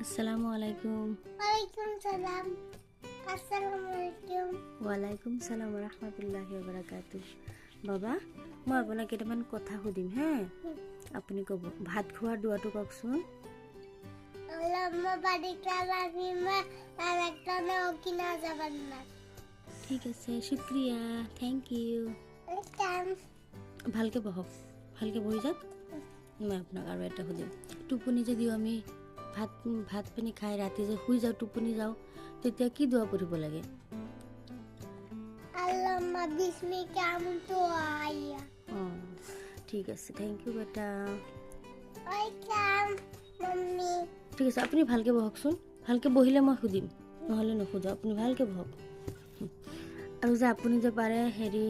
আসসালামু আলাইকুম। ওয়ালাইকুম সালাম। আসসালামু আলাইকুম। ওয়ালাইকুম সালাম ৰাহমাতুল্লাহি ওয়া বাৰাকাতুহ। বাবা মই আপোনাক কেইটামান কথা সুধিম হে, আপুনি ক'ব। ভাত খোৱাৰ দুৱাটো কওকচোন। আল্লাহুম্মা বাৰিক আলা ফিমা ৰাযাকতানা ওকিনা আযাবান্নাৰ। ঠিক আছে, শুক্ৰিয়া, থেংক ইউ। ওয়েলকাম। ভালকৈ বহক, ভালকৈ বহি যাওক। মই আপোনাক আৰু এটা সুধিম। টোপনি যে দিওঁ আমি, ভাত পানী খাই ৰাতি যে শুই যাওঁ, টোপনি যাওঁ, তেতিয়া কি দুৱা পঢ়িব লাগে? আল্লাহুম্মা বিসমিকা আমতু আইয়া। অঁ ঠিক আছে, থেংক ইউ বেটা। Welcome mummy. ঠিক আছে, আপুনি ভালকৈ বহকচোন। ভালকৈ বহিলে মই সুধিম, নহ'লে নুসুধো। আপুনি ভালকৈ বহক। আৰু যে আপুনি যে পাৰে হেৰি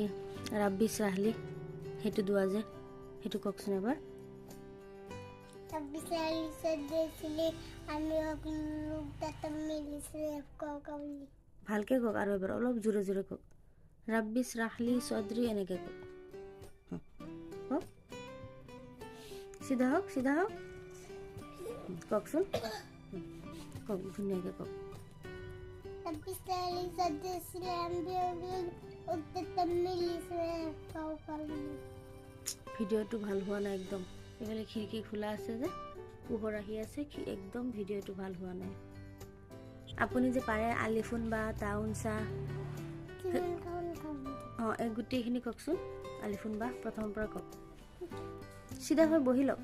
ৰাব্বি ইছৰাহলি, সেইটো দুৱা যে, সেইটো কওকচোন এবাৰ। ৰব্বি ইশৰাহলি সাদৰি আমি অকলুক তাতামিলিসে কাউলি। ভালকৈ কওক, আৰু এবাৰ অলপ জোৰে জোৰে কওক। ৰাব্বি ইছৰাহলি চদ্ৰি, এনেকৈ কওক। কওক, চিধা হওক, চিধা হওক। কওকচোন, কওক, ধুনীয়াকৈ কওক। রব্বি ইশরাহলি সাদরি আমি অকলুক তাতামিলিসে কাউলি। ভিডিঅ'টো ভাল হোৱা নাই একদম। এইফালে খিৰিকী খোলা আছে যে, পোহৰ আহি আছে, একদম ভিডিঅ'টো ভাল হোৱা নাই। আপুনি যে পাৰে আলিফুন বা টাউন চা, অঁ এই গোটেইখিনি কওকচোন। আলিফুন বা প্ৰথমৰ পৰা কওক। চিধা হৈ বহি লওক।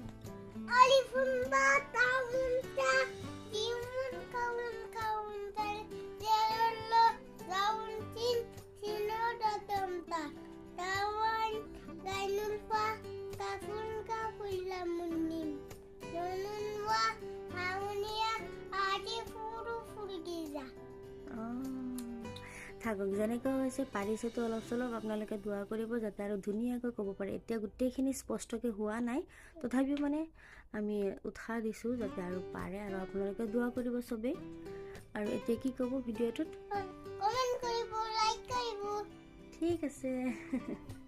আলিফুন বা টাউন চা জিমুন কাউন কাউন্টার জেরলো রাউন চিন চিনো দতমতা টাওয়ান গাইনুল ফা কাফুন কাফুল্লা মুন্নিম নুনুন ওয়া হাউনিয়া আদি ফুরু ফুরগিজা। থাকক, যেনেকৈ হৈছে পাৰিছেতো অলপ চলপ আপোনালোকে দোৱা কৰিব যাতে আৰু ধুনীয়াকৈ ক'ব পাৰে। এতিয়া গোটেইখিনি স্পষ্টকৈ হোৱা নাই, তথাপিও মানে আমি উৎসাহ দিছোঁ যাতে আৰু পাৰে, আৰু আপোনালোকে দোৱা কৰিব চবেই। আৰু এতিয়া কি ক'ব ভিডিঅ'টোত? কমেন্ট কৰিব, লাইক কৰিব। ঠিক আছে।